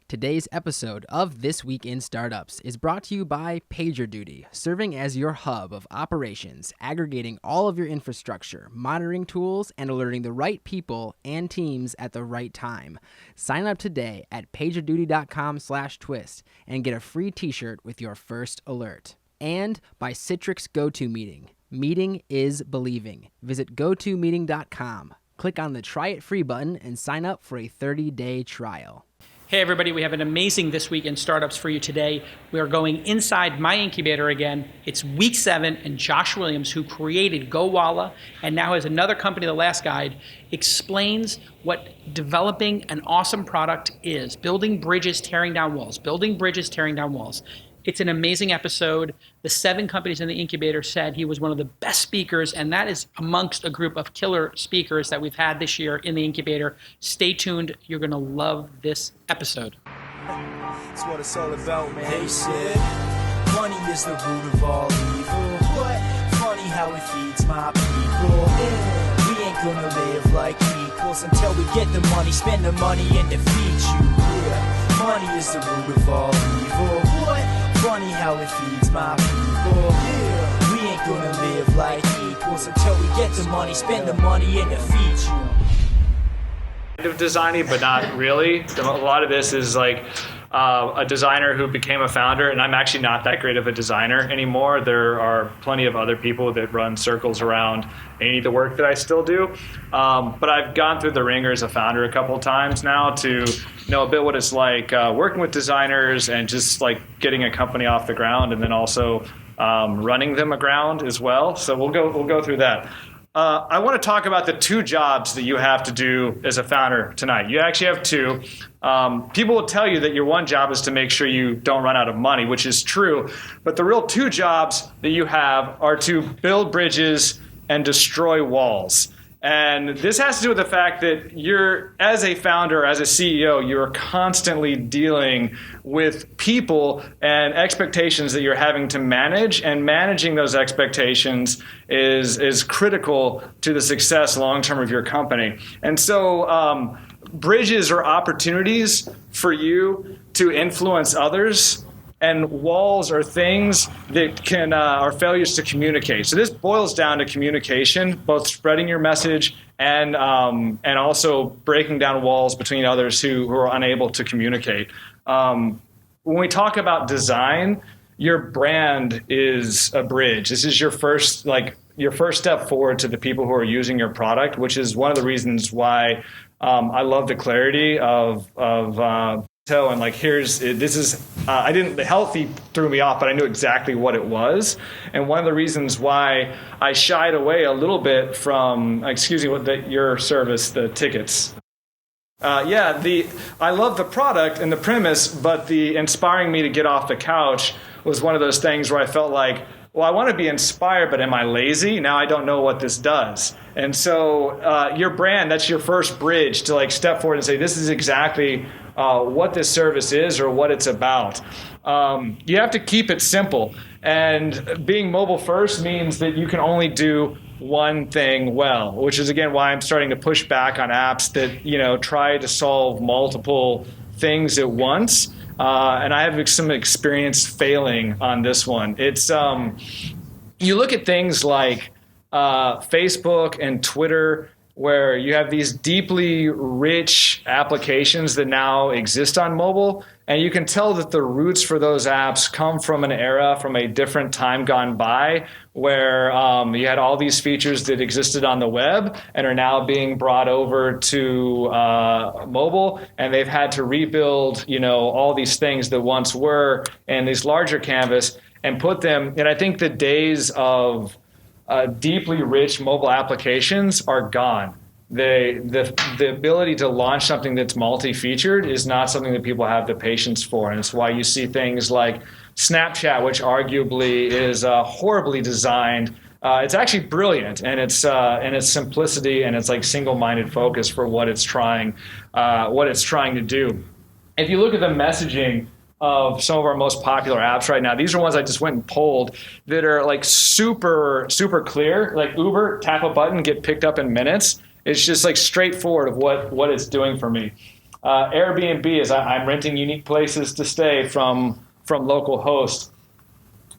Today's episode of This Week in Startups is brought to you by PagerDuty, serving as your hub of operations, aggregating all of your infrastructure, monitoring tools, and alerting the right people and teams at the right time. Sign up today at pagerduty.com/twist and get a free t-shirt with your first alert. And by Citrix GoToMeeting. Meeting is believing. Visit GoToMeeting.com. Click on the Try It Free button and sign up for a 30-day trial. Hey everybody, we have an amazing This Week in Startups for you today. We are going inside my incubator again. It's week 7, and Josh Williams, who created Gowalla and now has another company, The Last Guide, explains what developing an awesome product is. Building bridges, tearing down walls. Building bridges, tearing down walls. It's an amazing episode. The 7 companies in the incubator said he was one of the best speakers, and that is amongst a group of killer speakers that we've had this year in the incubator. Stay tuned. You're going to love this episode. That's what it's all about, man. They said money is the root of all evil. What? Funny how it feeds my people. Yeah. We ain't gonna live like equals until we get the money, spend the money, and defeat you. Yeah. Money is the root of all evil. What? Funny how it feeds my people. Yeah. We ain't gonna live like equals until we get the money, spend the money, and defeat you. Kind of designy, but not really. A lot of this is like a designer who became a founder, and I'm actually not that great of a designer anymore. There are plenty of other people that run circles around any of the work that I still do. But I've gone through the ringer as a founder a couple of times now to know a bit what it's like working with designers and just like getting a company off the ground, and then also running them aground as well. So we'll go through that. I want to talk about the 2 jobs that you have to do as a founder tonight. You actually have 2. People will tell you that your one job is to make sure you don't run out of money, which is true. But the real 2 jobs that you have are to build bridges and destroy walls. And this has to do with the fact that you're, as a founder, as a CEO, you're constantly dealing with people and expectations that you're having to manage, and managing those expectations is critical to the success long-term of your company. And so bridges are opportunities for you to influence others, and walls are things that are failures to communicate. So this boils down to communication, both spreading your message and also breaking down walls between others who are unable to communicate. When we talk about design, your brand is a bridge. This is your first step forward to the people who are using your product, which is one of the reasons why I love the clarity of and like the healthy threw me off, but I knew exactly what it was. And one of the reasons why I shied away a little bit from, your service, the tickets. I love the product and the premise, but the inspiring me to get off the couch was one of those things where I felt like, well, I want to be inspired, but am I lazy? Now I don't know what this does. And so your brand, that's your first bridge to like step forward and say, this is exactly what this service is or what it's about. You have to keep it simple. And being mobile first means that you can only do one thing well, which is, again, why I'm starting to push back on apps that, try to solve multiple things at once. And I have some experience failing on this one. It's you look at things like Facebook and Twitter, where you have these deeply rich applications that now exist on mobile, and you can tell that the roots for those apps come from an era, from a different time gone by, where you had all these features that existed on the web and are now being brought over to mobile, and they've had to rebuild, all these things that once were in these larger canvas and put them. And I think the days of deeply rich mobile applications are gone. The ability to launch something that's multi-featured is not something that people have the patience for, and it's why you see things like Snapchat, which arguably is horribly designed. It's actually brilliant, and its simplicity and its like single-minded focus for what it's trying to do. If you look at the messaging of some of our most popular apps right now, these are ones I just went and polled that are like super, super clear. Like Uber, tap a button, get picked up in minutes. It's just like straightforward of what it's doing for me. Airbnb is I'm renting unique places to stay from local hosts.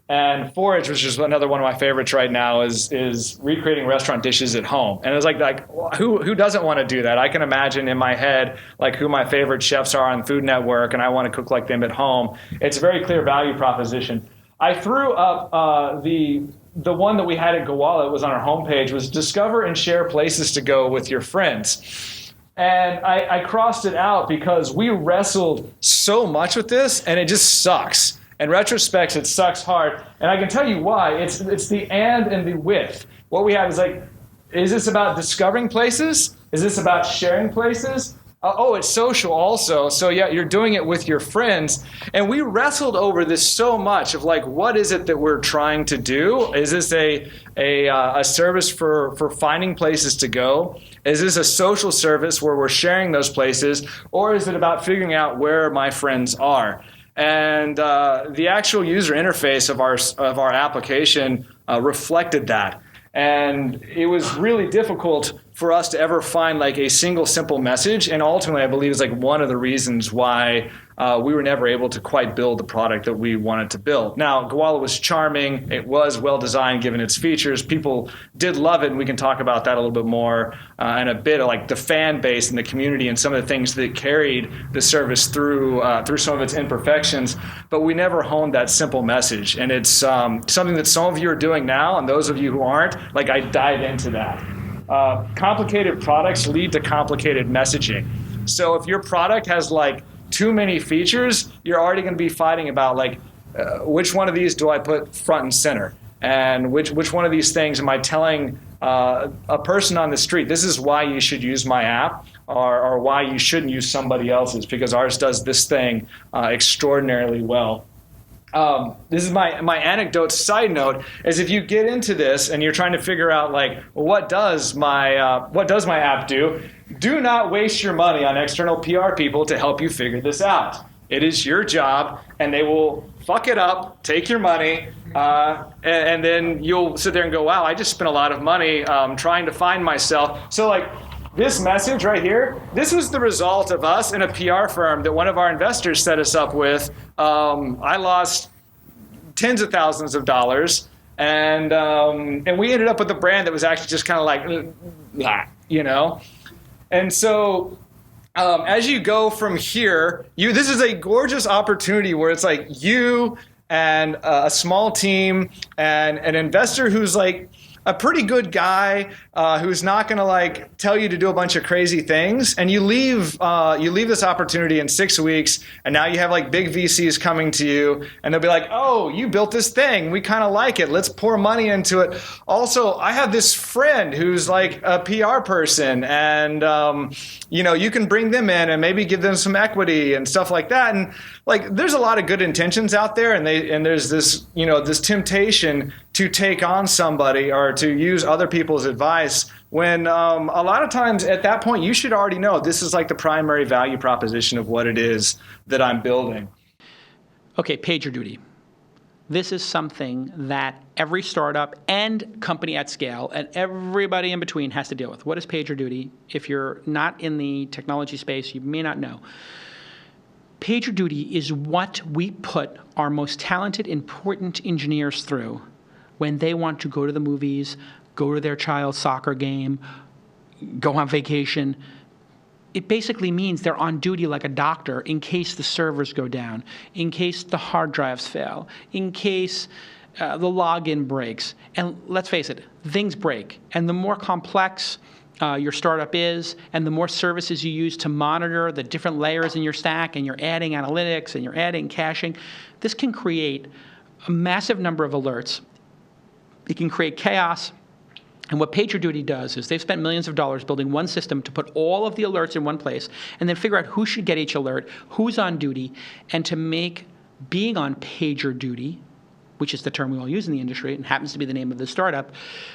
And Forage, which is another one of my favorites right now, is recreating restaurant dishes at home. And it's like who doesn't want to do that? I can imagine in my head like who my favorite chefs are on Food Network, and I want to cook like them at home. It's a very clear value proposition. I threw up the one that we had at Gowalla, it was on our homepage, was discover and share places to go with your friends. And I crossed it out because we wrestled so much with this, and it just sucks. In retrospect, it sucks hard, and I can tell you why. It's the and the with. What we have is like, is this about discovering places? Is this about sharing places? It's social also. So yeah, you're doing it with your friends. And we wrestled over this so much of like, what is it that we're trying to do? Is this a service for finding places to go? Is this a social service where we're sharing those places? Or is it about figuring out where my friends are? And the actual user interface of our application reflected that. And it was really difficult for us to ever find like a single simple message. And ultimately, I believe is like one of the reasons why we were never able to quite build the product that we wanted to build. Now, Gowalla was charming. It was well designed given its features. People did love it, and we can talk about that a little bit more in a bit, of like the fan base and the community and some of the things that carried the service through some of its imperfections. But we never honed that simple message. And it's something that some of you are doing now, and those of you who aren't, like I dive into that. Complicated products lead to complicated messaging. So if your product has like too many features, you're already going to be fighting about like which one of these do I put front and center, and which one of these things am I telling a person on the street, this is why you should use my app, or why you shouldn't use somebody else's because ours does this thing extraordinarily well. This is my anecdote side note, is if you get into this and you're trying to figure out like, well, what does my app do? Do not waste your money on external PR people to help you figure this out. It is your job, and they will fuck it up, take your money, and then you'll sit there and go, wow, I just spent a lot of money trying to find myself. So like this message right here, this was the result of us in a PR firm that one of our investors set us up with. I lost tens of thousands of dollars, and we ended up with a brand that was actually just kind of like, you know? And so as you go from here, this is a gorgeous opportunity where it's like you and a small team and an investor who's like a pretty good guy who's not going to like tell you to do a bunch of crazy things, and you leave this opportunity in 6 weeks, and now you have like big VCs coming to you, and they'll be like, oh, you built this thing, we kind of like it, let's pour money into it. Also, I have this friend who's like a PR person, and you can bring them in and maybe give them some equity and stuff like that. And like there's a lot of good intentions out there, and there's this this temptation to take on somebody or to use other people's advice when a lot of times at that point you should already know this is like the primary value proposition of what it is that I'm building. Okay, PagerDuty. This is something that every startup and company at scale and everybody in between has to deal with. What is PagerDuty? If you're not in the technology space, you may not know. PagerDuty is what we put our most talented, important engineers through when they want to go to the movies, go to their child's soccer game, go on vacation. It basically means they're on duty like a doctor in case the servers go down, in case the hard drives fail, in case the login breaks. And let's face it, things break. And the more complex your startup is, and the more services you use to monitor the different layers in your stack, and you're adding analytics and you're adding caching, this can create a massive number of alerts. It can create chaos. And what PagerDuty does is they've spent millions of dollars building one system to put all of the alerts in one place and then figure out who should get each alert, who's on duty, and to make being on PagerDuty, which is the term we all use in the industry and happens to be the name of the startup,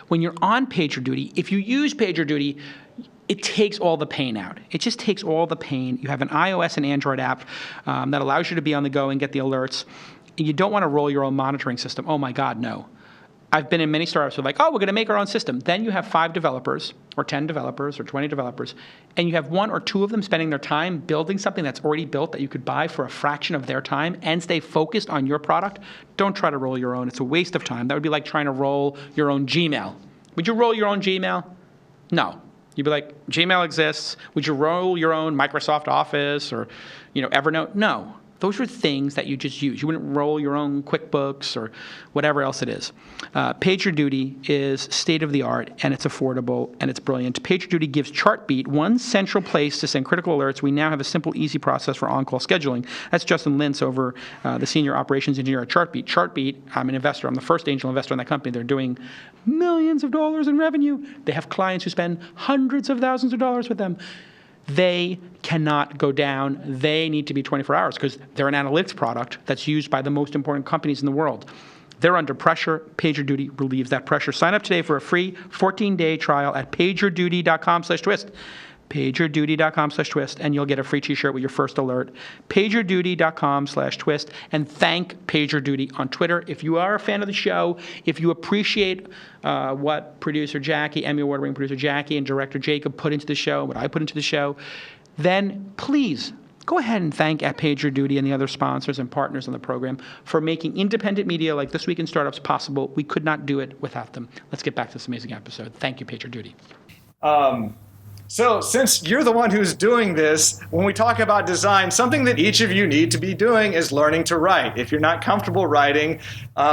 when you're on PagerDuty, if you use PagerDuty, it takes all the pain out. It just takes all the pain. You have an iOS and Android app that allows you to be on the go and get the alerts. And you don't want to roll your own monitoring system. Oh my God, no. I've been in many startups who are like, oh, we're going to make our own system. Then you have 5 developers or 10 developers or 20 developers, and you have 1 or 2 of them spending their time building something that's already built that you could buy for a fraction of their time and stay focused on your product. Don't try to roll your own. It's a waste of time. That would be like trying to roll your own Gmail. Would you roll your own Gmail? No. You'd be like, Gmail exists. Would you roll your own Microsoft Office or, Evernote? No. Those are things that you just use. You wouldn't roll your own QuickBooks or whatever else it is. PagerDuty is state-of-the-art, and it's affordable, and it's brilliant. PagerDuty gives Chartbeat one central place to send critical alerts. We now have a simple, easy process for on-call scheduling. That's Justin Lintz over the senior operations engineer at Chartbeat. Chartbeat, I'm an investor. I'm the first angel investor in that company. They're doing millions of dollars in revenue. They have clients who spend hundreds of thousands of dollars with them. They cannot go down. They need to be 24 hours because they're an analytics product that's used by the most important companies in the world. They're under pressure. PagerDuty relieves that pressure. Sign up today for a free 14-day trial at pagerduty.com/twist. pagerduty.com/twist, and you'll get a free t-shirt with your first alert. pagerduty.com/twist, and thank PagerDuty on Twitter. If you are a fan of the show, if you appreciate what producer Jackie, Emmy Award-winning producer Jackie, and director Jacob put into the show, what I put into the show, then please go ahead and thank at PagerDuty and the other sponsors and partners on the program for making independent media like This Week in Startups possible. We could not do it without them. Let's get back to this amazing episode. Thank you, PagerDuty. So since you're the one who's doing this, when we talk about design, something that each of you need to be doing is learning to write. If you're not comfortable writing,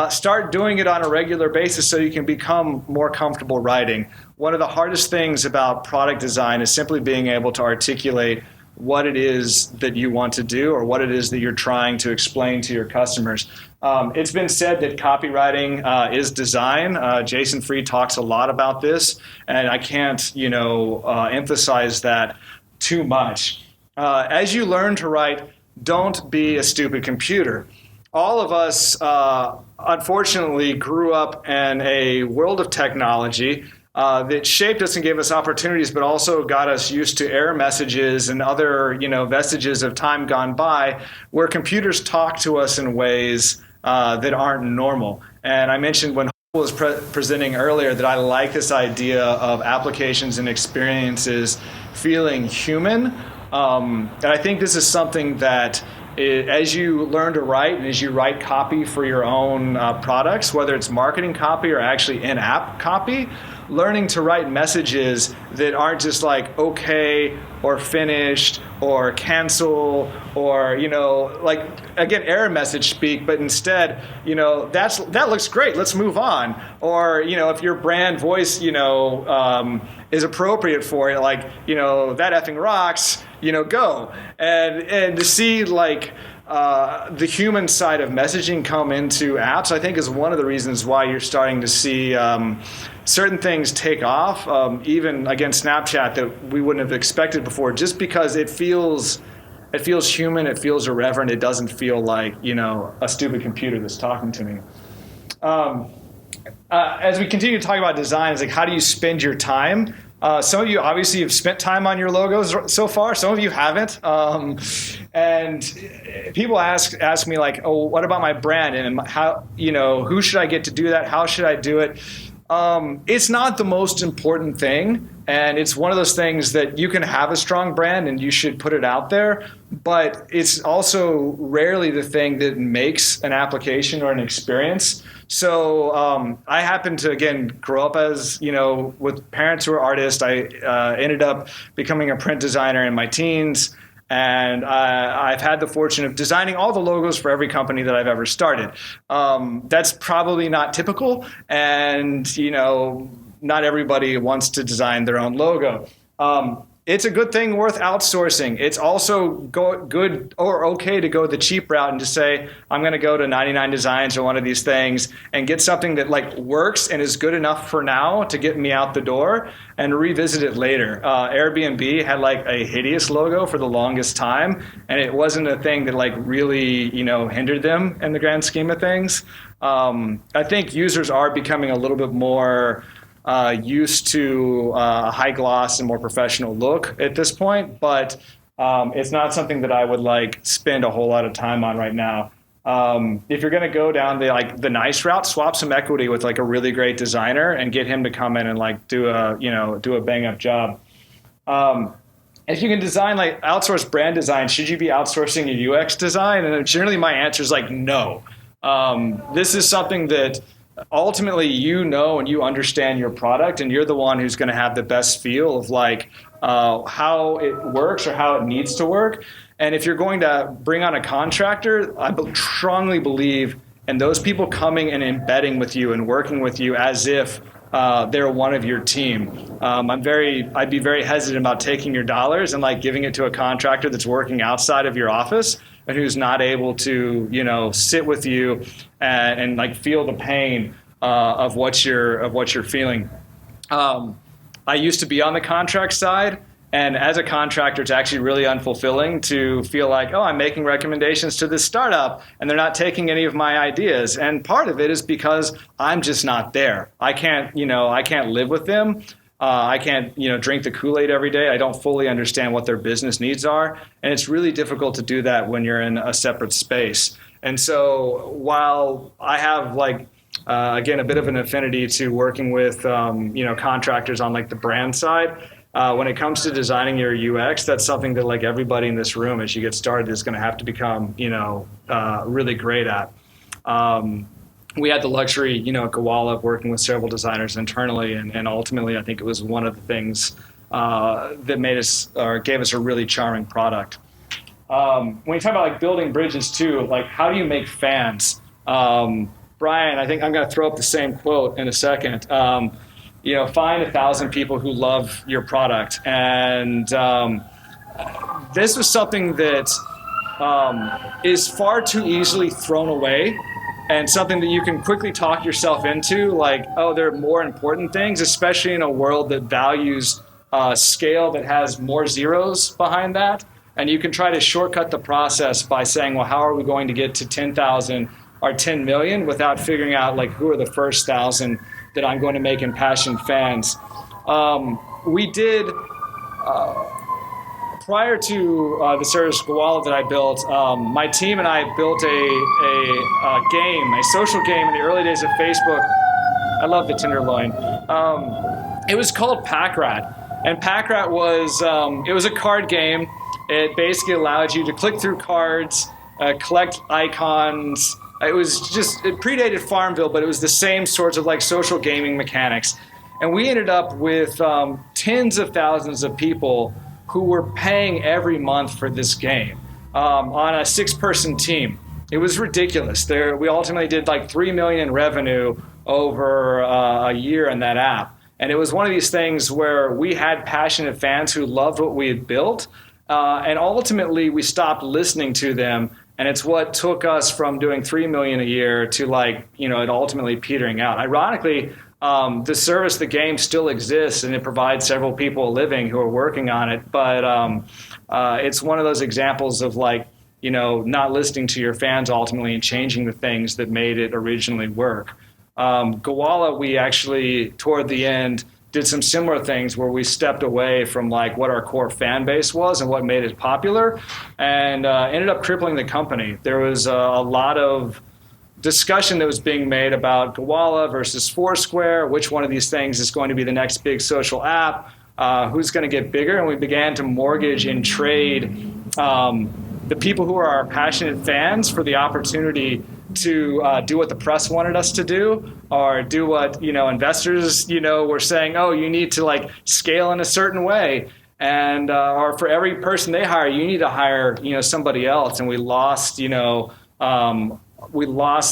start doing it on a regular basis so you can become more comfortable writing. One of the hardest things about product design is simply being able to articulate what it is that you want to do or what it is that you're trying to explain to your customers. It's been said that copywriting is design. Jason Fried talks a lot about this, and I can't, emphasize that too much. As you learn to write, don't be a stupid computer. All of us, unfortunately, grew up in a world of technology that shaped us and gave us opportunities, but also got us used to error messages and other, vestiges of time gone by, where computers talk to us in ways that aren't normal. And I mentioned when was presenting earlier that I like this idea of applications and experiences feeling human. And I think this is something that as you learn to write and as you write copy for your own products, whether it's marketing copy or actually in-app copy, learning to write messages that aren't just like okay or finished or cancel or, again, error message speak, but instead, that looks great, let's move on. Or, if your brand voice, is appropriate for it, like, that effing rocks, go. And to see the human side of messaging come into apps, I think is one of the reasons why you're starting to see certain things take off, even, again, Snapchat that we wouldn't have expected before, just because it feels human, it feels irreverent, it doesn't feel like, a stupid computer that's talking to me. As we continue to talk about design, it's like, how do you spend your time? Some of you obviously have spent time on your logos so far. Some of you haven't. And people ask me like, oh, what about my brand? And how, who should I get to do that? How should I do it? It's not the most important thing. And it's one of those things that you can have a strong brand and you should put it out there. But it's also rarely the thing that makes an application or an experience. So I happen to, again, grow up as, with parents who are artists. I ended up becoming a print designer in my teens. And I've had the fortune of designing all the logos for every company that I've ever started. That's probably not typical. And, not everybody wants to design their own logo. It's a good thing worth outsourcing. It's also good or okay to go the cheap route and just say, I'm going to go to 99 Designs or one of these things and get something that works and is good enough for now to get me out the door and revisit it later. Airbnb had a hideous logo for the longest time, and it wasn't a thing that really, hindered them in the grand scheme of things. I think users are becoming a little bit more used to a high gloss and more professional look at this point, but it's not something that I would spend a whole lot of time on right now. If you're going to go down the nice route, swap some equity with like a really great designer and get him to come in and like do a bang up job. If you can design, like outsource brand design, should you be outsourcing your UX design? And generally my answer is like, no. This is something that ultimately and you understand your product, and you're the one who's going to have the best feel of like how it works or how it needs to work. And if you're going to bring on a contractor, I strongly believe in those people coming and embedding with you and working with you as if they're one of your team. I'd be very hesitant about taking your dollars and like giving it to a contractor that's working outside of your office and who's not able to, sit with you and like feel the pain of what you're feeling. I used to be on the contract side. And as a contractor, it's actually really unfulfilling to feel like, I'm making recommendations to this startup and they're not taking any of my ideas. And part of it is because I'm just not there. I can't live with them. I can't, drink the Kool-Aid every day. I don't fully understand what their business needs are. And it's really difficult to do that when you're in a separate space. And so while I have again, a bit of an affinity to working with, contractors on like the brand side, when it comes to designing your UX, that's something that like everybody in this room as you get started is going to have to become, really great at. We had the luxury, at Gowalla of working with several designers internally, and ultimately I think it was one of the things that made us or gave us a really charming product. When you talk about like building bridges too, like how do you make fans? Brian, I think I'm going to throw up the same quote in a second. Find 1,000 people who love your product. And this was something that is far too easily thrown away and something that you can quickly talk yourself into, like, there are more important things, especially in a world that values scale that has more zeros behind that. And you can try to shortcut the process by saying, well, how are we going to get to 10,000 or 10 million without figuring out like who are the first 1,000 that I'm going to make impassioned fans. We did, prior to the service Gowalla that I built, my team and I built a social game in the early days of Facebook. I love the Tenderloin. It was called Pack Rat. And Pack Rat was, it was a card game. It basically allowed you to click through cards, collect icons. It predated Farmville, but it was the same sorts of like social gaming mechanics. And we ended up with tens of thousands of people who were paying every month for this game on a 6-person team. It was ridiculous. We ultimately did like $3 million in revenue over a year in that app. And it was one of these things where we had passionate fans who loved what we had built. And ultimately we stopped listening to them. And it's what took us from doing $3 million a year to it ultimately petering out. Ironically, the service, the game still exists and it provides several people a living who are working on it. But it's one of those examples of not listening to your fans ultimately and changing the things that made it originally work. Gowalla, we actually, toward the end, did some similar things where we stepped away from what our core fan base was and what made it popular, and ended up crippling the company. There was a lot of discussion that was being made about Gowalla versus Foursquare, which one of these things is going to be the next big social app, who's going to get bigger, and we began to mortgage and trade the people who are our passionate fans for the opportunity to do what the press wanted us to do, or do what investors were saying, you need to scale in a certain way, and or for every person they hire you need to hire somebody else. And we lost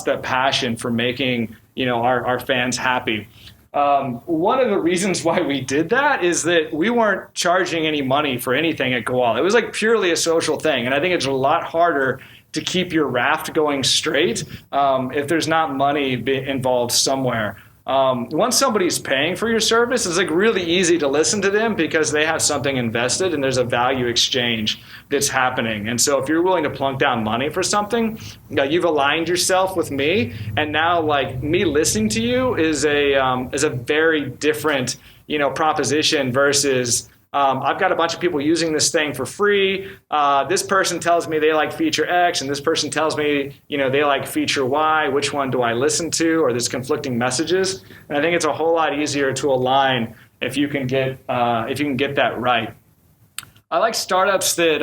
that passion for making our fans happy. One of the reasons why we did that is that we weren't charging any money for anything at Gowalla. It was purely a social thing, and I think it's a lot harder to keep your raft going straight if there's not money involved somewhere. Once somebody's paying for your service, it's really easy to listen to them because they have something invested and there's a value exchange that's happening. And so if you're willing to plunk down money for something, you've aligned yourself with me, and now me listening to you is a very different proposition versus I've got a bunch of people using this thing for free. This person tells me they like feature X, and this person tells me, they like feature Y. Which one do I listen to? Or there's conflicting messages. And I think it's a whole lot easier to align if you can get that right. I like startups that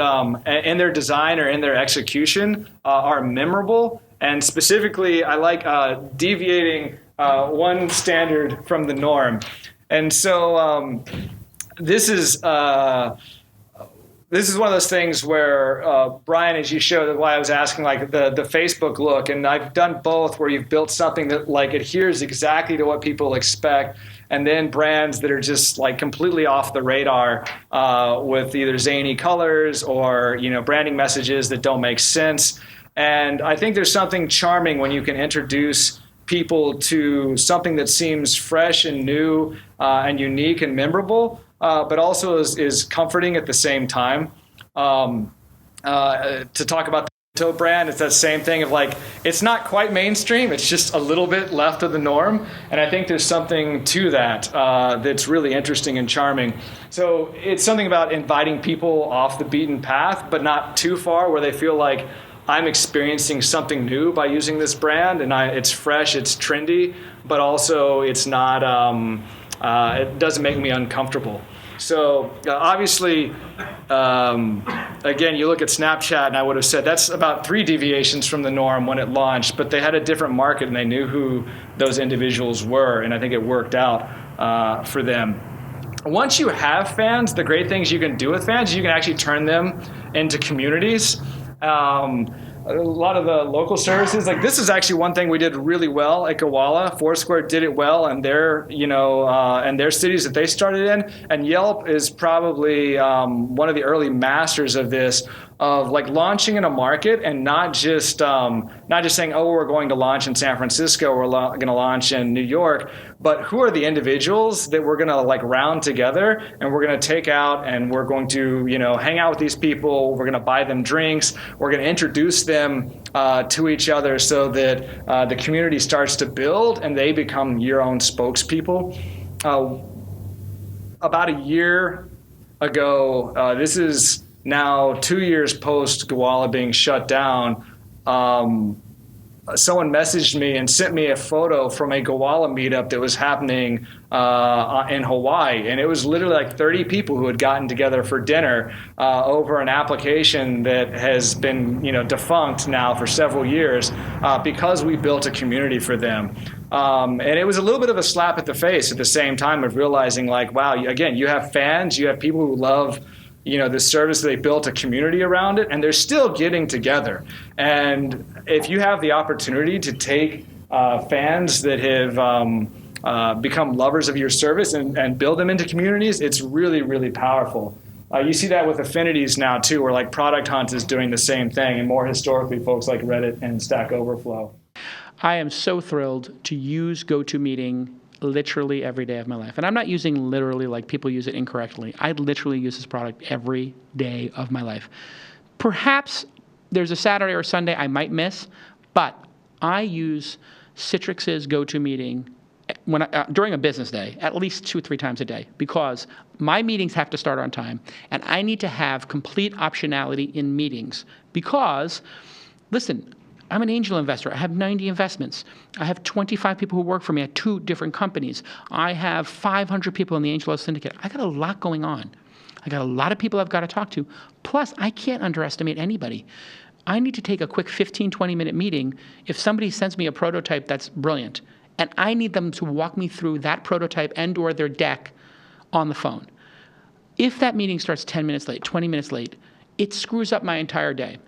in their design or in their execution are memorable. And specifically, I like deviating one standard from the norm. And so this is one of those things where, Brian, as you showed, why I was asking like the Facebook look, and I've done both where you've built something that like adheres exactly to what people expect, and then brands that are just like completely off the radar with either zany colors or, branding messages that don't make sense. And I think there's something charming when you can introduce people to something that seems fresh and new and unique and memorable, but also is comforting at the same time. To talk about the Tote brand, it's that same thing of like, it's not quite mainstream, it's just a little bit left of the norm. And I think there's something to that that's really interesting and charming. So it's something about inviting people off the beaten path, but not too far where they feel like I'm experiencing something new by using this brand, and it's fresh, it's trendy, but also it's not, it doesn't make me uncomfortable. So obviously, again, you look at Snapchat, and I would have said that's about 3 deviations from the norm when it launched, but they had a different market, and they knew who those individuals were, and I think it worked out for them. Once you have fans, the great things you can do with fans, you can actually turn them into communities. A lot of the local services, like this is actually one thing we did really well at Gowalla. Foursquare did it well, and their, and their cities that they started in. And Yelp is probably one of the early masters of this, of like launching in a market and not just saying, oh, we're going to launch in San Francisco, we're going to launch in New York, but who are the individuals that we're going to like round together, and we're going to take out, and we're going to hang out with these people, we're going to buy them drinks, we're going to introduce them to each other so that the community starts to build and they become your own spokespeople. About a year ago, this is now 2 years post Gowalla being shut down, someone messaged me and sent me a photo from a Gowalla meetup that was happening in Hawaii. And it was literally like 30 people who had gotten together for dinner over an application that has been defunct now for several years because we built a community for them. And it was a little bit of a slap at the face at the same time of realizing like, wow, again, you have fans, you have people who love this service, they built a community around it, and they're still getting together. And if you have the opportunity to take fans that have become lovers of your service and build them into communities, it's really, really powerful. You see that with affinities now too, where like Product Hunt is doing the same thing, and more historically, folks like Reddit and Stack Overflow. I am so thrilled to use GoToMeeting literally every day of my life. And I'm not using literally like people use it incorrectly. I literally use this product every day of my life. Perhaps there's a Saturday or Sunday I might miss, but I use Citrix's GoToMeeting during a business day at least 2 or 3 times a day, because my meetings have to start on time, and I need to have complete optionality in meetings because, listen, I'm an angel investor. I have 90 investments. I have 25 people who work for me at 2 different companies. I have 500 people in the Angel Syndicate. I got a lot going on. I got a lot of people I've got to talk to. Plus, I can't underestimate anybody. I need to take a quick 15, 20-minute meeting if somebody sends me a prototype that's brilliant, and I need them to walk me through that prototype and or their deck on the phone. If that meeting starts 10 minutes late, 20 minutes late, it screws up my entire day.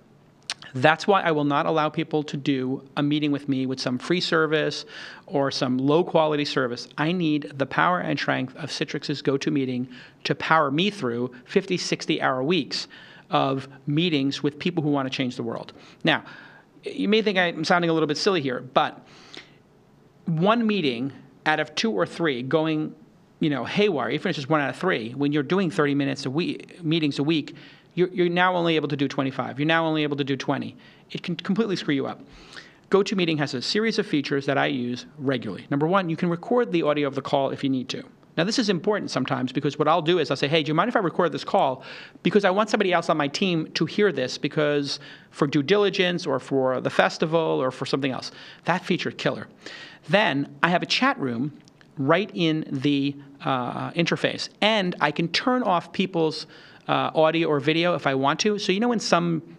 That's why I will not allow people to do a meeting with me with some free service or some low-quality service. I need the power and strength of Citrix's GoToMeeting to power me through 50, 60-hour weeks of meetings with people who want to change the world. Now, you may think I'm sounding a little bit silly here, but one meeting out of 2 or 3 going, haywire, even if it's just 1 out of 3, when you're doing 30 minutes a week, meetings a week, you're now only able to do 25. You're now only able to do 20. It can completely screw you up. GoToMeeting has a series of features that I use regularly. Number 1, you can record the audio of the call if you need to. Now, this is important sometimes because what I'll do is I'll say, hey, do you mind if I record this call? Because I want somebody else on my team to hear this because for due diligence or for the festival or for something else. That feature, killer. Then I have a chat room right in the interface. And I can turn off people's audio or video if I want to. So when some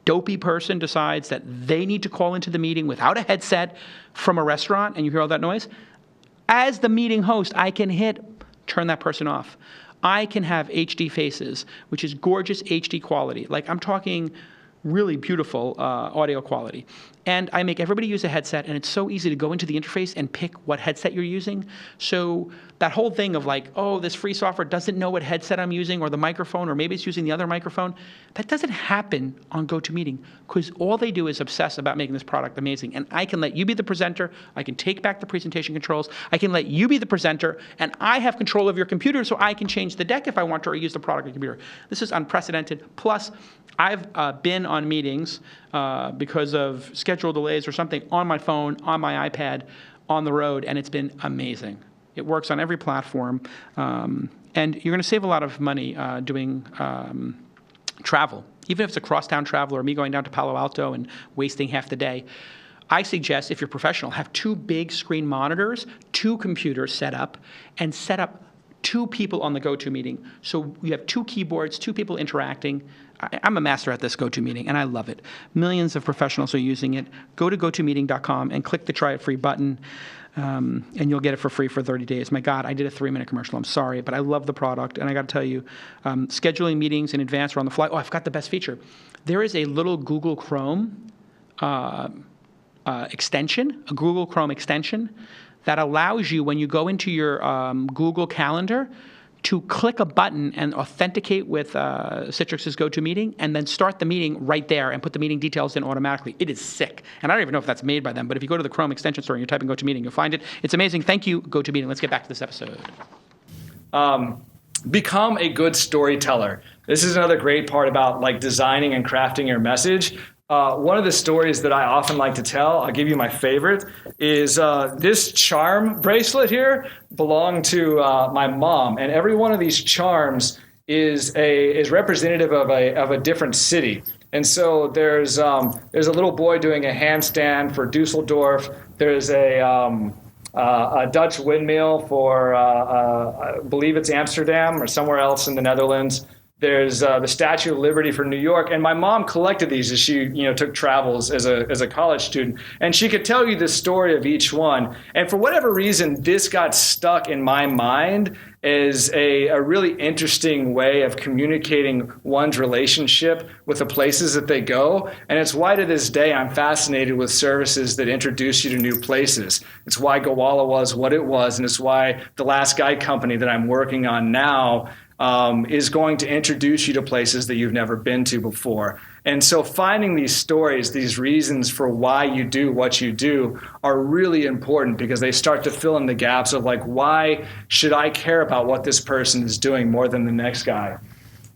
dopey person decides that they need to call into the meeting without a headset from a restaurant and you hear all that noise, as the meeting host, I can hit turn that person off. I can have HD faces, which is gorgeous HD quality. Like I'm talking really beautiful audio quality. And I make everybody use a headset, and it's so easy to go into the interface and pick what headset you're using. So that whole thing of like, oh, this free software doesn't know what headset I'm using or the microphone, or maybe it's using the other microphone, that doesn't happen on GoToMeeting because all they do is obsess about making this product amazing. And I can let you be the presenter. I can take back the presentation controls. I can let you be the presenter, and I have control of your computer so I can change the deck if I want to or use the product on your computer. This is unprecedented. Plus, I've been on meetings because of schedule delays or something on my phone, on my iPad, on the road, and it's been amazing. It works on every platform, and you're going to save a lot of money doing travel. Even if it's a crosstown travel or me going down to Palo Alto and wasting half the day, I suggest, if you're professional, have 2 big screen monitors, 2 computers set up, and set up 2 people on the GoToMeeting. So you have 2 keyboards, 2 people interacting. I'm a master at this GoToMeeting, and I love it. Millions of professionals are using it. Go to GoToMeeting.com and click the Try It Free button, and you'll get it for free for 30 days. My God, I did a 3-minute commercial. I'm sorry, but I love the product, and I got to tell you, scheduling meetings in advance or on the fly. Oh, I forgot the best feature. There is a little Google Chrome extension, a Google Chrome extension, that allows you, when you go into your Google Calendar, to click a button and authenticate with Citrix's GoToMeeting and then start the meeting right there and put the meeting details in automatically. It is sick. And I don't even know if that's made by them, but if you go to the Chrome extension store and you type in GoToMeeting, you'll find it. It's amazing. Thank you, GoToMeeting. Let's get back to this episode. Become a good storyteller. This is another great part about like designing and crafting your message. One of the stories that I often like to tell, I'll give you my favorite, is this charm bracelet here belonged to my mom, and every one of these charms is representative of a different city. And so there's a little boy doing a handstand for Dusseldorf. There's a Dutch windmill for I believe it's Amsterdam or somewhere else in the Netherlands. There's the Statue of Liberty for New York, and my mom collected these as she, took travels as a college student, and she could tell you the story of each one. And for whatever reason, this got stuck in my mind as a really interesting way of communicating one's relationship with the places that they go. And it's why to this day I'm fascinated with services that introduce you to new places. It's why Gowalla was what it was, and it's why the Last Guide company that I'm working on now is going to introduce you to places that you've never been to before. And so finding these stories, these reasons for why you do what you do are really important because they start to fill in the gaps of like, why should I care about what this person is doing more than the next guy?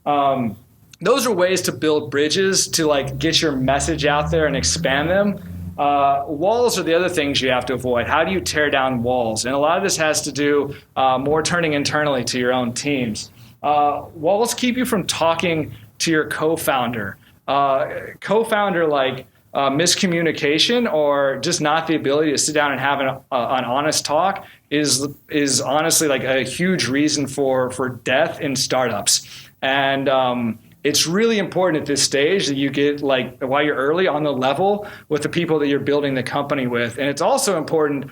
Those are ways to build bridges to like get your message out there and expand them. Walls are the other things you have to avoid. How do you tear down walls? And a lot of this has to do more turning internally to your own teams. Walls keep you from talking to your co-founder. Co-founder like miscommunication or just not the ability to sit down and have an honest talk is honestly like a huge reason for death in startups. And it's really important at this stage that you get like while you're early on the level with the people that you're building the company with. And it's also important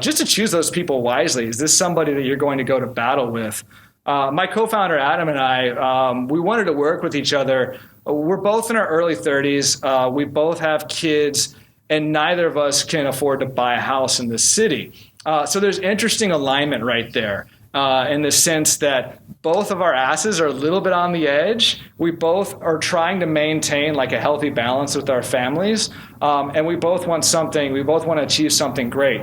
just to choose those people wisely. Is this somebody that you're going to go to battle with? My co-founder Adam and I, we wanted to work with each other. We're both in our early 30s. We both have kids, and neither of us can afford to buy a house in the city. So there's interesting alignment right there in the sense that both of our asses are a little bit on the edge. We both are trying to maintain like a healthy balance with our families. And we both want to achieve something great.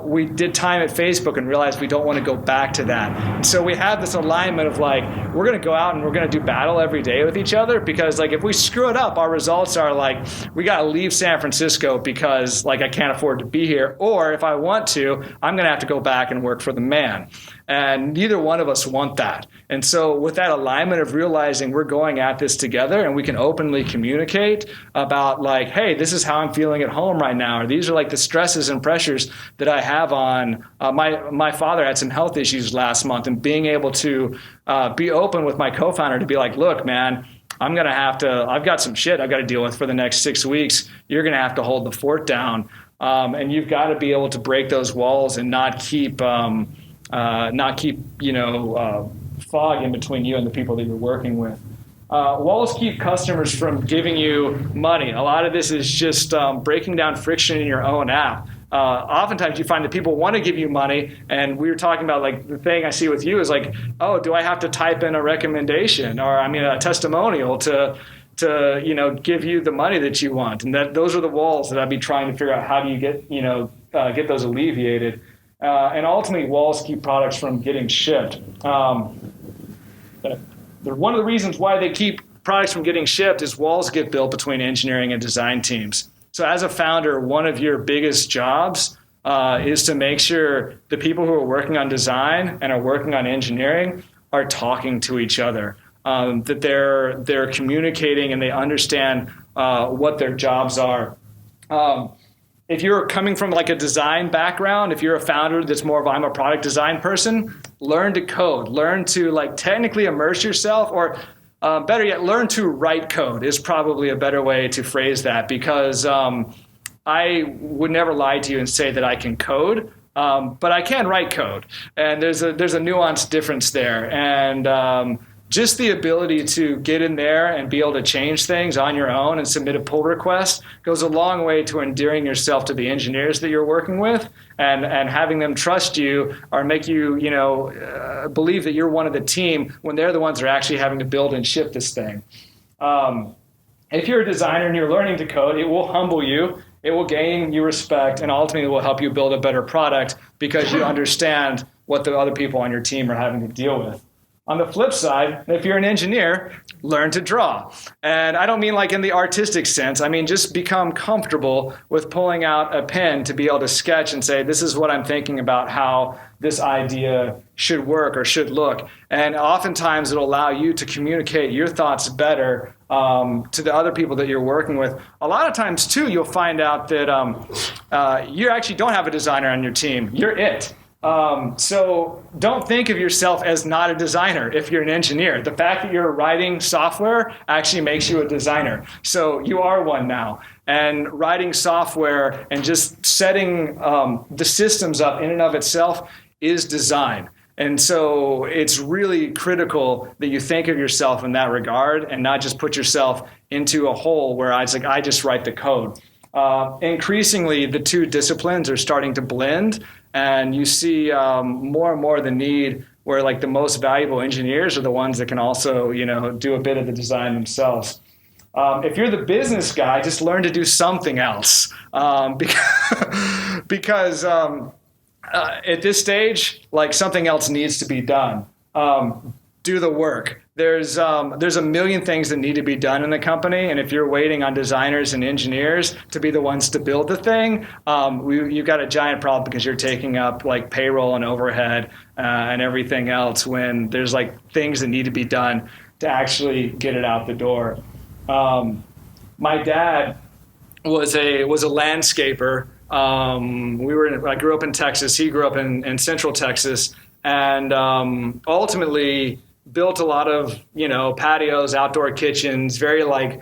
We did time at Facebook and realized we don't want to go back to that. And so we have this alignment of like, we're going to go out and we're going to do battle every day with each other because like if we screw it up, our results are like, we got to leave San Francisco because like I can't afford to be here. Or if I want to, I'm going to have to go back and work for the man. And neither one of us want that. And so with that alignment of realizing we're going at this together and we can openly communicate about like, hey, this is how I'm feeling at home right now, or these are like the stresses and pressures that I have on my father had some health issues last month, and being able to be open with my co-founder to be like, look, man, I've got some shit I've got to deal with for the next 6 weeks. You're going to have to hold the fort down. And you've got to be able to break those walls and not keep fog in between you and the people that you're working with. Walls keep customers from giving you money. A lot of this is just breaking down friction in your own app. Oftentimes you find that people want to give you money, and we were talking about like the thing I see with you is like, oh, do I have to type in a recommendation or a testimonial to give you the money that you want? And those are the walls that I'd be trying to figure out how do you get those alleviated. And ultimately, walls keep products from getting shipped. One of the reasons why they keep products from getting shipped is walls get built between engineering and design teams. So as a founder, one of your biggest jobs is to make sure the people who are working on design and are working on engineering are talking to each other, that they're communicating and they understand what their jobs are. If you're coming from like a design background, if you're a founder that's more of I'm a product design person, learn to code, learn to like technically immerse yourself, or better yet, learn to write code is probably a better way to phrase that, because I would never lie to you and say that I can code, but I can write code, and there's a nuanced difference there. And just the ability to get in there and be able to change things on your own and submit a pull request goes a long way to endearing yourself to the engineers that you're working with, and having them trust you or make you, believe that you're one of the team when they're the ones that are actually having to build and ship this thing. If you're a designer and you're learning to code, it will humble you, it will gain you respect, and ultimately will help you build a better product because you understand what the other people on your team are having to deal with. On the flip side, if you're an engineer, learn to draw. And I don't mean like in the artistic sense. I mean, just become comfortable with pulling out a pen to be able to sketch and say, this is what I'm thinking about how this idea should work or should look. And oftentimes it'll allow you to communicate your thoughts better to the other people that you're working with. A lot of times too, you'll find out that you actually don't have a designer on your team. You're it. So don't think of yourself as not a designer if you're an engineer. The fact that you're writing software actually makes you a designer. So you are one now. And writing software and just setting the systems up in and of itself is design. And so it's really critical that you think of yourself in that regard and not just put yourself into a hole where I just write the code. Increasingly, the two disciplines are starting to blend. And you see more and more the need where like the most valuable engineers are the ones that can also, do a bit of the design themselves. If you're the business guy, just learn to do something else. Because at this stage, like something else needs to be done. Do the work. There's a million things that need to be done in the company, and if you're waiting on designers and engineers to be the ones to build the thing, you've got a giant problem because you're taking up like payroll and overhead and everything else when there's like things that need to be done to actually get it out the door. My dad was a landscaper. I grew up in Texas. He grew up in Central Texas, and ultimately built a lot of, patios, outdoor kitchens, very like,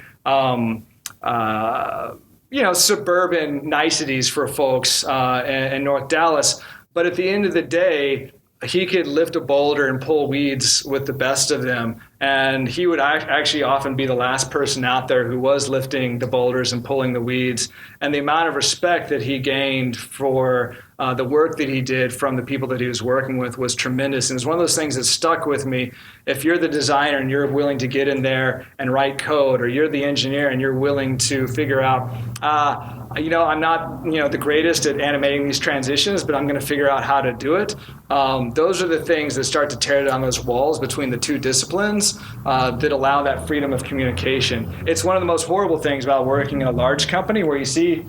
suburban niceties for folks in North Dallas. But at the end of the day, he could lift a boulder and pull weeds with the best of them. And he would actually often be the last person out there who was lifting the boulders and pulling the weeds. And the amount of respect that he gained for the work that he did from the people that he was working with was tremendous. And it's one of those things that stuck with me. If you're the designer and you're willing to get in there and write code, or you're the engineer and you're willing to figure out, I'm not, the greatest at animating these transitions, but I'm going to figure out how to do it. Those are the things that start to tear down those walls between the two disciplines systems that allow that freedom of communication. It's one of the most horrible things about working in a large company where you see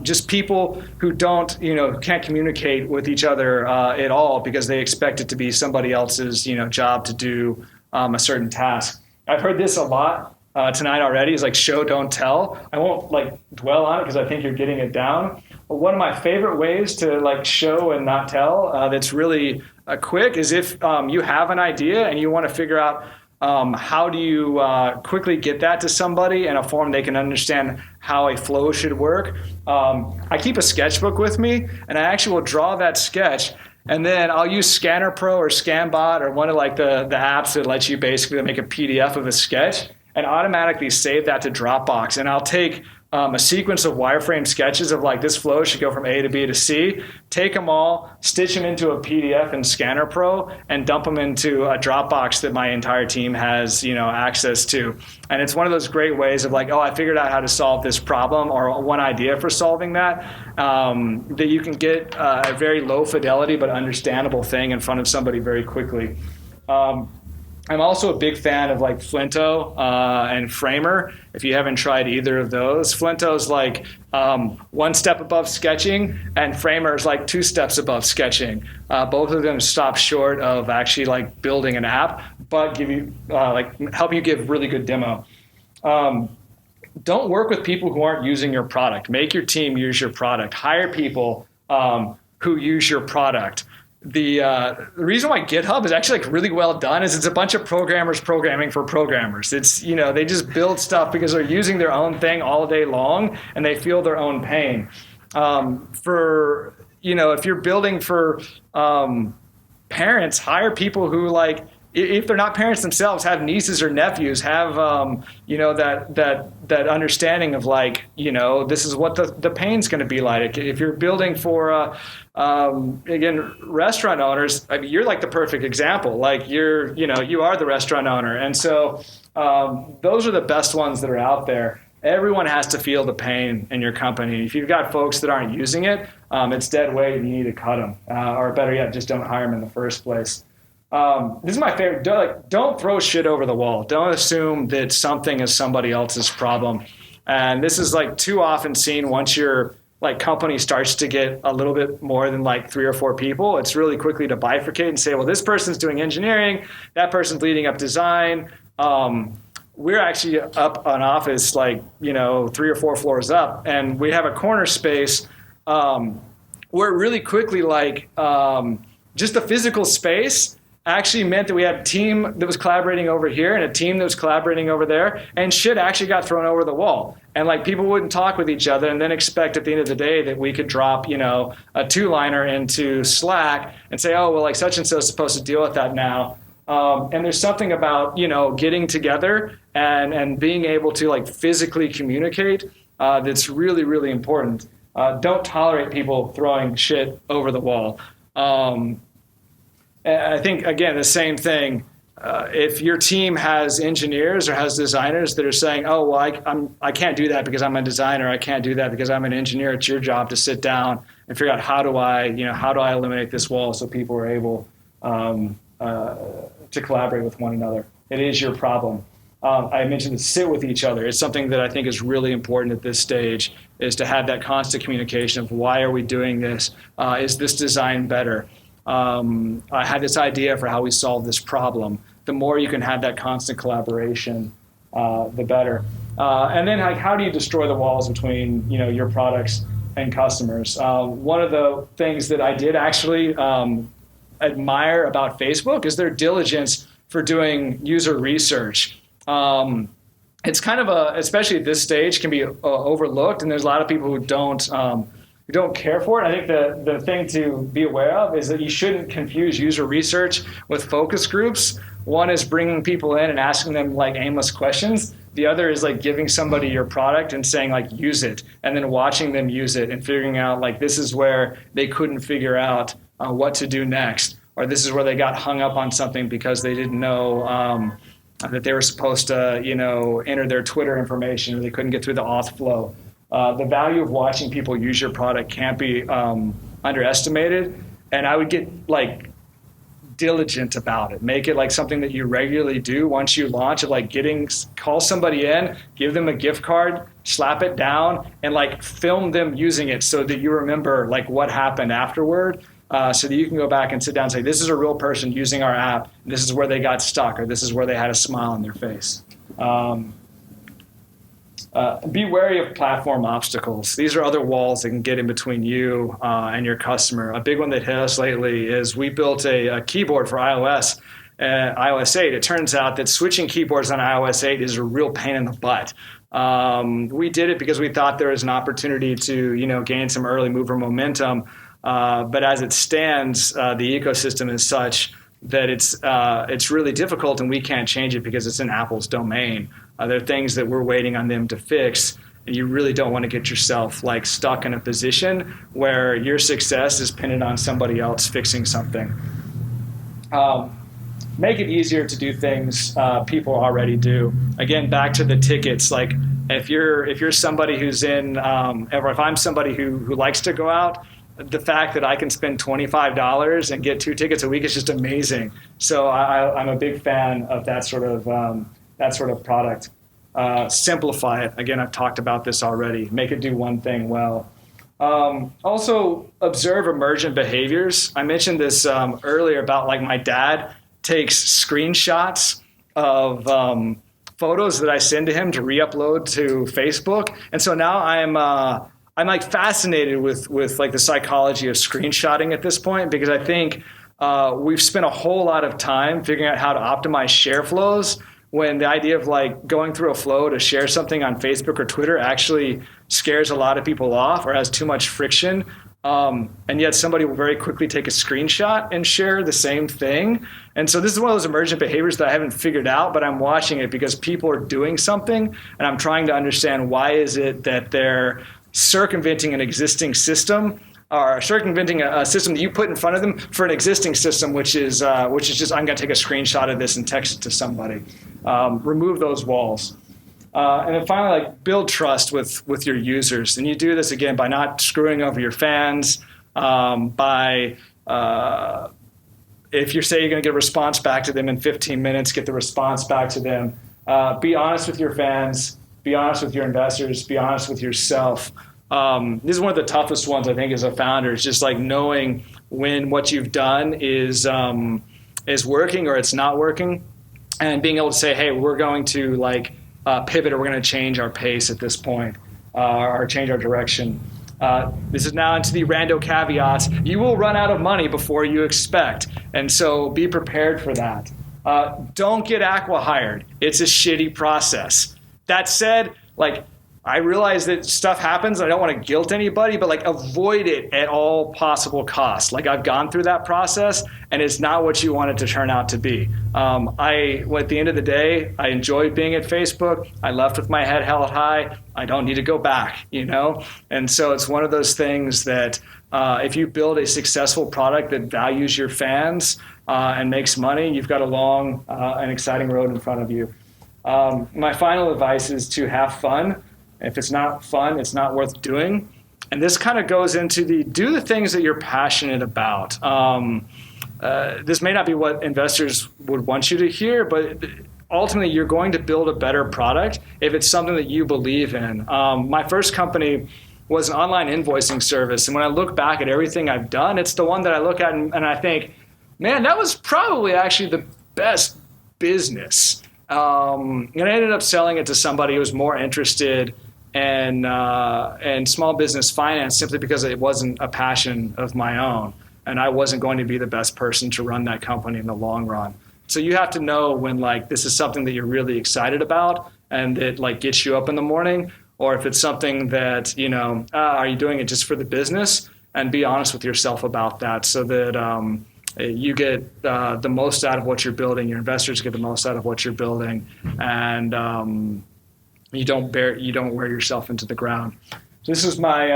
just people who can't communicate with each other at all because they expect it to be somebody else's, job to do a certain task. I've heard this a lot tonight already, is like show, don't tell. I won't dwell on it because I think you're getting it down. But one of my favorite ways to show and not tell that's really quick is if you have an idea and you want to figure out how do you quickly get that to somebody in a form they can understand how a flow should work. I keep a sketchbook with me, and I actually will draw that sketch, and then I'll use Scanner Pro or Scanbot or one of the apps that lets you basically make a PDF of a sketch and automatically save that to Dropbox. And I'll take a sequence of wireframe sketches of this flow should go from A to B to C, take them all, stitch them into a PDF in Scanner Pro, and dump them into a Dropbox that my entire team has, access to. And it's one of those great ways of I figured out how to solve this problem or one idea for solving that, that you can get a very low fidelity but understandable thing in front of somebody very quickly. I'm also a big fan of Flinto and Framer. If you haven't tried either of those, Flinto's one step above sketching, and Framer's 2 steps above sketching. Both of them stop short of actually building an app, but give you help you give really good demo. Don't work with people who aren't using your product. Make your team use your product. Hire people who use your product. The reason why GitHub is actually really well done is it's a bunch of programmers programming for programmers. It's, they just build stuff because they're using their own thing all day long and they feel their own pain. If you're building for parents, hire people who if they're not parents themselves, have nieces or nephews, have that understanding of this is what the pain's going to be like. If you're building for again, restaurant owners, you're the perfect example. You are the restaurant owner, and so those are the best ones that are out there. Everyone has to feel the pain in your company. If you've got folks that aren't using it, it's dead weight and you need to cut them, or better yet, just don't hire them in the first place. This is my favorite. Don't throw shit over the wall. Don't assume that something is somebody else's problem. And this is too often seen once your company starts to get a little bit more than 3 or 4 people. It's really quickly to bifurcate and say, well, this person's doing engineering, that person's leading up design. We're actually up an office 3 or 4 floors up, and we have a corner space where it really quickly just the physical space actually meant that we had a team that was collaborating over here and a team that was collaborating over there, and shit actually got thrown over the wall. And people wouldn't talk with each other and then expect at the end of the day that we could drop, a 2-liner into Slack and say, oh, well, such and so is supposed to deal with that now. And there's something about, getting together and being able to physically communicate that's really, really important. Don't tolerate people throwing shit over the wall. I think, again, the same thing. If your team has engineers or has designers that are saying, oh, well, I can't do that because I'm a designer. I can't do that because I'm an engineer. It's your job to sit down and figure out how do I eliminate this wall so people are able to collaborate with one another. It is your problem. I mentioned to sit with each other. It's something that I think is really important at this stage, is to have that constant communication of why are we doing this? Is this design better? I had this idea for how we solve this problem. The more you can have that constant collaboration, the better. And then how do you destroy the walls between your products and customers? One of the things that I did actually admire about Facebook is their diligence for doing user research. It's kind of especially at this stage, can be overlooked, and there's a lot of people who don't care for it. I think the thing to be aware of is that you shouldn't confuse user research with focus groups. One is bringing people in and asking them aimless questions. The other is giving somebody your product and saying use it, and then watching them use it and figuring out this is where they couldn't figure out what to do next, or this is where they got hung up on something because they didn't know that they were supposed to enter their Twitter information, or they couldn't get through the auth flow. The value of watching people use your product can't be underestimated. And I would get diligent about it. Make it like something that you regularly do once you launch it, like call somebody in, give them a gift card, slap it down, and like film them using it so that you remember like what happened afterward. So that you can go back and sit down and say, this is a real person using our app. This is where they got stuck, or this is where they had a smile on their face. Be wary of platform obstacles. These are other walls that can get in between you and your customer. A big one that hit us lately is we built a keyboard for iOS, iOS 8. It turns out that switching keyboards on iOS 8 is a real pain in the butt. We did it because we thought there was an opportunity to gain some early mover momentum. But as it stands, the ecosystem is such that it's really difficult, and we can't change it because it's in Apple's domain. There are things that we're waiting on them to fix, and you really don't want to get yourself like stuck in a position where your success is pinned on somebody else fixing something. Make it easier to do things people already do. Again, back to the tickets. Like if you're somebody who's in, or if I'm somebody who likes to go out, the fact that I can spend $25 and get 2 tickets a week is just amazing. So I'm a big fan of that sort of product. Simplify it. Again, I've talked about this already. Make it do one thing well. Also, observe emergent behaviors. I mentioned this earlier about like my dad takes screenshots of photos that I send to him to re-upload to Facebook, and so now I'm like fascinated with like the psychology of screenshotting at this point, because I think we've spent a whole lot of time figuring out how to optimize share flows, when the idea of like going through a flow to share something on Facebook or Twitter actually scares a lot of people off or has too much friction. And yet somebody will very quickly take a screenshot and share the same thing. And so this is one of those emergent behaviors that I haven't figured out, but I'm watching it because people are doing something, and I'm trying to understand why is it that they're circumventing an existing system, or circumventing a system that you put in front of them for an existing system, which is just, I'm going to take a screenshot of this and text it to somebody. Remove those walls. And then finally, like, build trust with your users. And you do this, again, by not screwing over your fans, by if you say you're going to get a response back to them in 15 minutes, get the response back to them. Be honest with your fans. Be honest with your investors. Be honest with yourself. This is one of the toughest ones, I think, as a founder. It's just like knowing when what you've done is working or it's not working, and being able to say, hey, we're going to like pivot, or we're going to change our pace at this point, or change our direction. This is now into the rando caveats. You will run out of money before you expect, and so be prepared for that. Don't get acqui-hired. It's a shitty process. That said, like, I realize that stuff happens. I don't want to guilt anybody, but like, avoid it at all possible costs. Like, I've gone through that process, and it's not what you want it to turn out to be. At the end of the day, I enjoyed being at Facebook. I left with my head held high. I don't need to go back, you know? And so it's one of those things that if you build a successful product that values your fans and makes money, you've got a long and exciting road in front of you. My final advice is to have fun. If it's not fun, it's not worth doing. And this kind of goes into do the things that you're passionate about. This may not be what investors would want you to hear, but ultimately you're going to build a better product if it's something that you believe in. My first company was an online invoicing service. And when I look back at everything I've done, it's the one that I look at and I think, man, that was probably actually the best business. And I ended up selling it to somebody who was more interested in small business finance, simply because it wasn't a passion of my own, and I wasn't going to be the best person to run that company in the long run. So you have to know when, like, this is something that you're really excited about and it like gets you up in the morning, or if it's something that, you know, are you doing it just for the business? And be honest with yourself about that, so that you get the most out of what you're building, your investors get the most out of what you're building, and you don't wear yourself into the ground. This is my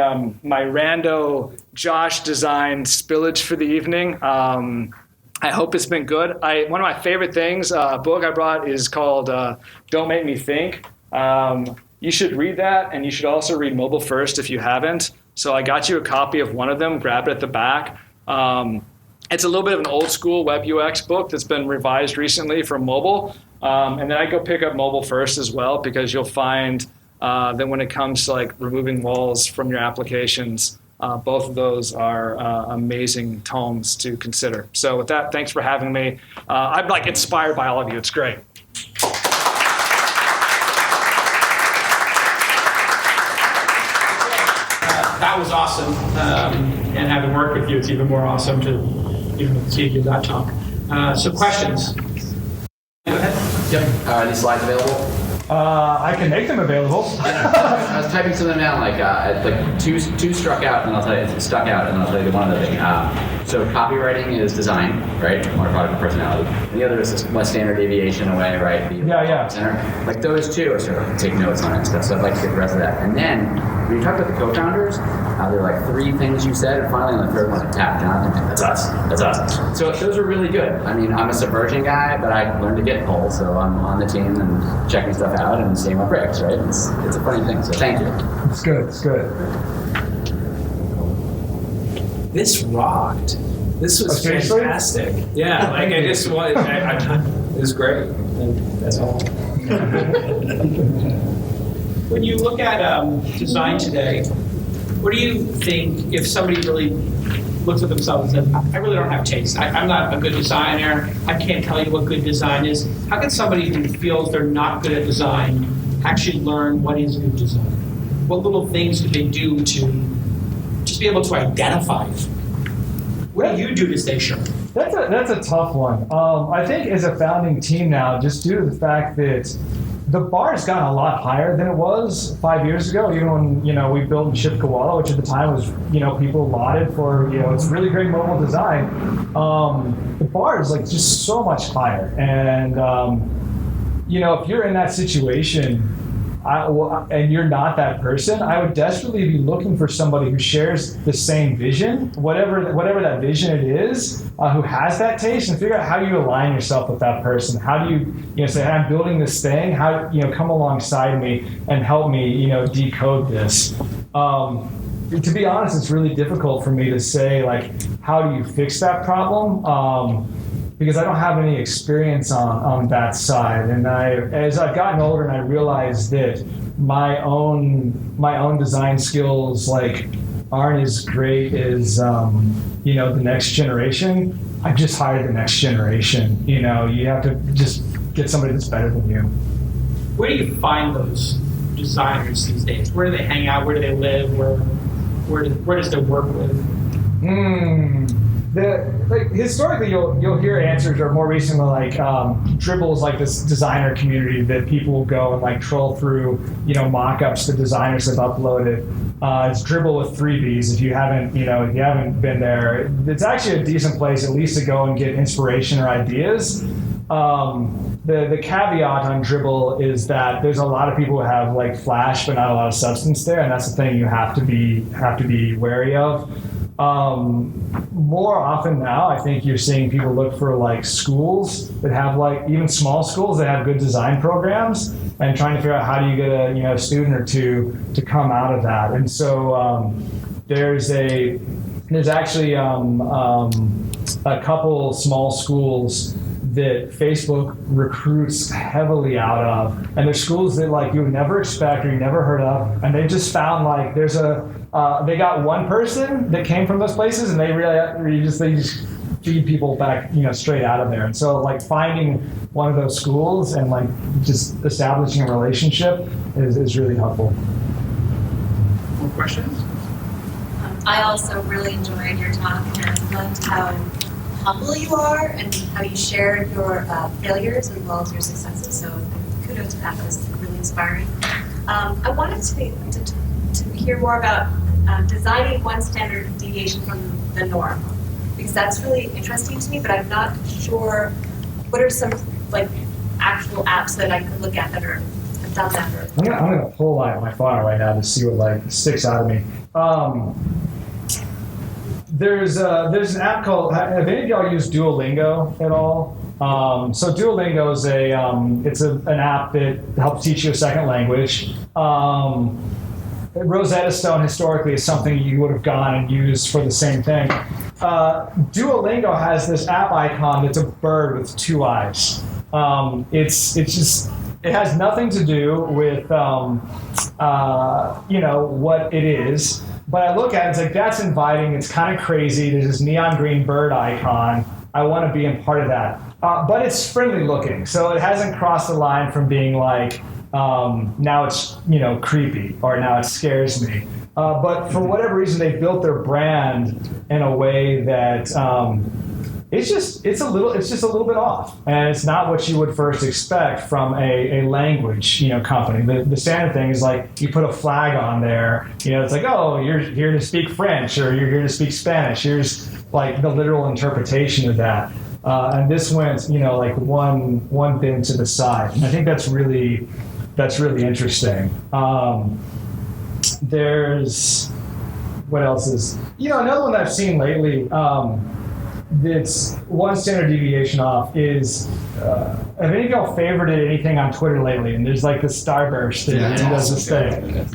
rando Josh design spillage for the evening. I hope it's been good. One of my favorite things, a book I brought, is called Don't Make Me Think. You should read that, and you should also read Mobile First if you haven't. So I got you a copy of one of them, grab it at the back. It's a little bit of an old school web UX book that's been revised recently for mobile. And then I go pick up mobile first as well, because you'll find that when it comes to like removing walls from your applications, both of those are amazing tomes to consider. So with that, thanks for having me. I'm like inspired by all of you. It's great. That was awesome. And having worked with you, it's even more awesome to see you give that talk. So questions? Go ahead. Yep. Are these slides available? I can make them available. I was typing some of them down, like two struck out, and I'll tell you, stuck out, and I'll tell you one other thing. So copywriting is design, right? More product and personality. And the other is just one standard deviation away, right? Yeah. Center. Like those two are sort of take notes on it and stuff. So I'd like to get the rest of that. And then when you talk about the co-founders, there are like 3 things you said, and finally on the third one, tap Jonathan. That's us. So those are really good. I mean, I'm a Subversion guy, but I learned to get pull, so I'm on the team and checking stuff out and seeing what breaks, right? It's a funny thing. So thank you. It's good. This rocked. This was seriously? fantastic. Yeah, like I just wanted. It was great. And that's all. When you look at design today, what do you think if somebody really looks at themselves and says, I really don't have taste. I'm not a good designer. I can't tell you what good design is. How can somebody who feels they're not good at design actually learn what is good design? What little things do they do to just be able to identify? What do you do to stay sure? That's a tough one. I think as a founding team now, just due to the fact that the bar has gotten a lot higher than it was 5 years ago, even when, we built and shipped Gowalla, which at the time was, people lauded for, it's really great mobile design. The bar is like just so much higher. And, if you're in that situation, and you're not that person, I would desperately be looking for somebody who shares the same vision, whatever that vision it is, who has that taste, and figure out how you align yourself with that person. How do you, say, hey, I'm building this thing. How, come alongside me and help me, decode this. To be honest, it's really difficult for me to say, like, how do you fix that problem? Because I don't have any experience on that side. And as I've gotten older and I realized that my own design skills aren't as great as the next generation, I've just hired the next generation. You have to just get somebody that's better than you. Where do you find those designers these days? Where do they hang out? Where do they live? Where does their work live? Historically, you'll hear answers, or more recently, Dribbble is like this designer community that people will go and troll through, mock-ups that designers have uploaded. It's Dribbble with 3 Bs. If you haven't been there, it's actually a decent place at least to go and get inspiration or ideas. The caveat on Dribbble is that there's a lot of people who have Flash, but not a lot of substance there, and that's the thing you have to be wary of. More often now, I think you're seeing people look for schools that have even small schools that have good design programs, and trying to figure out how do you get a student or two to come out of that. And so there's actually a couple small schools that Facebook recruits heavily out of, and they're schools that you would never expect or you never heard of, and they just found they got one person that came from those places, and they just feed people back straight out of there. And so finding one of those schools and just establishing a relationship is really helpful. More questions? I also really enjoyed your talk, and loved how humble you are and how you shared your failures as well as your successes. So kudos to that. That was really inspiring. I wanted to hear more about designing one standard deviation from the norm, because that's really interesting to me, but I'm not sure what are some actual apps that I could look at that have done that. I'm gonna pull out my phone right now to see what sticks out of me. There's an app called, have any of y'all used Duolingo at all? So Duolingo is an app that helps teach you a second language. Rosetta Stone historically is something you would have gone and used for the same thing. Duolingo has this app icon that's a bird with 2 eyes. It has nothing to do with what it is. But I look at it, it's like, that's inviting. It's kind of crazy. There's this neon green bird icon. I want to be a part of that. But it's friendly looking, so it hasn't crossed the line from being like, now it's creepy, or now it scares me. But for whatever reason, they built their brand in a way that it's just a little bit off, and it's not what you would first expect from a language company. The standard thing is like, you put a flag on there. It's like, oh, you're here to speak French, or you're here to speak Spanish. Here's like the literal interpretation of that. And this went like one thing to the side. And I think that's really interesting. There's, what else is, another one that I've seen lately, that's one standard deviation off is, have any of y'all favorited anything on Twitter lately? And there's like the starburst that does this thing.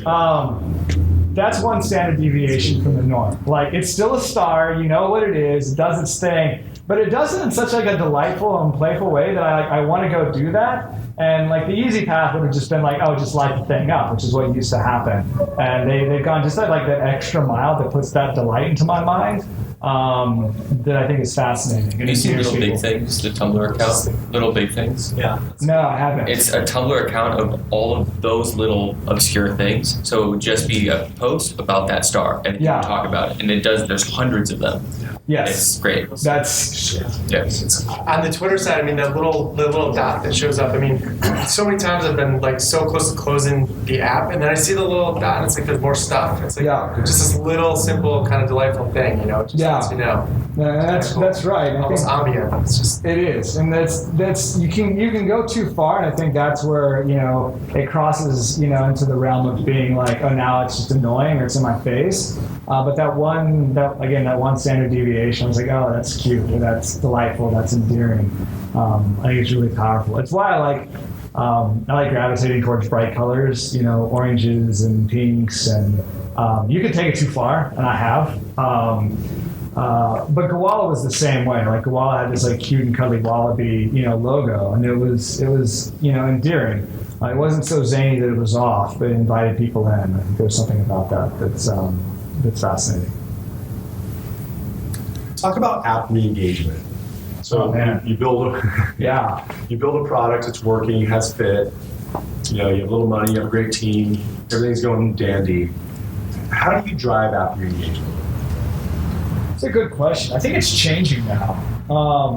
That's one standard deviation from the norm. Like, it's still a star, you know what it is, it does its thing, but it does it in such like a delightful and playful way that I want to go do that. And like, the easy path would have just been like, oh, just light the thing up, which is what used to happen. And they've gone just like that extra mile that puts that delight into my mind. That I think is fascinating. Have you seen Little Big Things, the Tumblr account? Little Big Things? Yeah. No, I haven't. It's a Tumblr account of all of those little obscure things. So it would just be a post about that star, and you can talk about it. And there's hundreds of them. Yes. It's great. That's yes. On the Twitter side, I mean, the little dot that shows up, I mean, so many times I've been like so close to closing the app, and then I see the little dot and it's like there's more stuff. It's like just this little simple kind of delightful thing, it just lets you know. That's right. Almost ambient. It's just, it is, and that's you can go too far, and I think that's where it crosses into the realm of being like, oh, now it's just annoying or it's in my face. But that one standard deviation, I was like, oh, that's cute, or that's delightful, that's endearing. I think it's really powerful. It's why I like gravitating towards bright colors, oranges and pinks, and you can take it too far, and I have. But Gowalla was the same way. Like, Gowalla had this like cute and cuddly wallaby, logo, and it was endearing. It wasn't so zany that it was off, but it invited people in. I think there's something about that that's fascinating. Talk about app re-engagement. So you build you build a product, it's working, it has fit. You have a little money, you have a great team, everything's going dandy. How do you drive app re-engagement? It's a good question. I think it's changing now.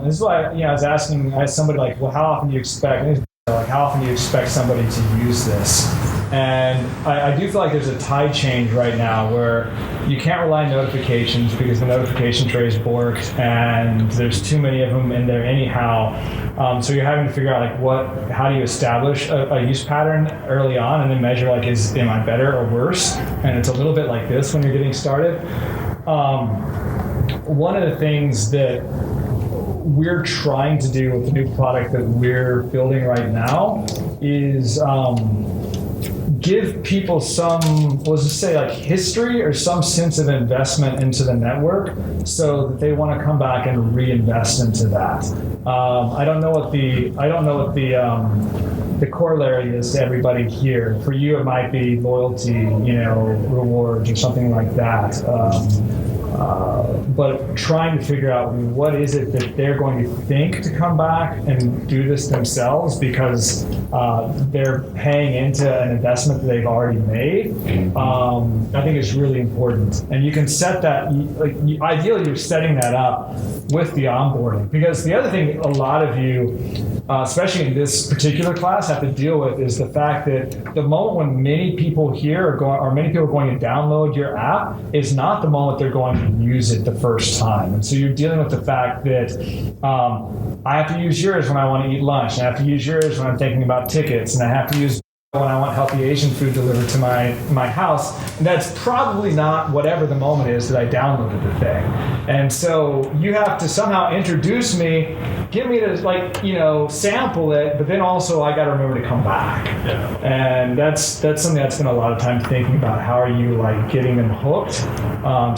This is why I was asking somebody like, well, how often do you expect? Like, how often do you expect somebody to use this? And I do feel like there's a tide change right now where you can't rely on notifications because the notification tray is borked and there's too many of them in there anyhow. So you're having to figure out like how do you establish a use pattern early on and then measure like, am I better or worse? And it's a little bit like this when you're getting started. One of the things that we're trying to do with the new product that we're building right now is give people some, let's just say like history or some sense of investment into the network so that they want to come back and reinvest into that. I don't know what the corollary is to everybody here. For you, it might be loyalty, rewards or something like that. But trying to figure out what is it that they're going to think to come back and do this themselves because they're paying into an investment that they've already made, I think is really important. And you can set that, ideally you're setting that up with the onboarding. Because the other thing a lot of you, especially in this particular class, have to deal with is the fact that the moment when many people here are going to download your app is not the moment they're going to use it the first time. And so you're dealing with the fact that I have to use yours when I want to eat lunch, and I have to use yours when I'm thinking about tickets, and I have to use when I want healthy Asian food delivered to my house, and that's probably not whatever the moment is that I downloaded the thing. And so you have to somehow introduce me, get me to sample it, but then also I got to remember to come back. Yeah. And that's something I spent a lot of time thinking about. How are you getting them hooked,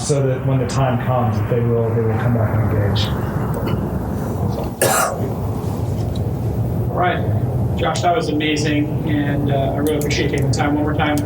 so that when the time comes, they will come back and engage. All right. Josh, that was amazing, and I really appreciate taking the time one more time.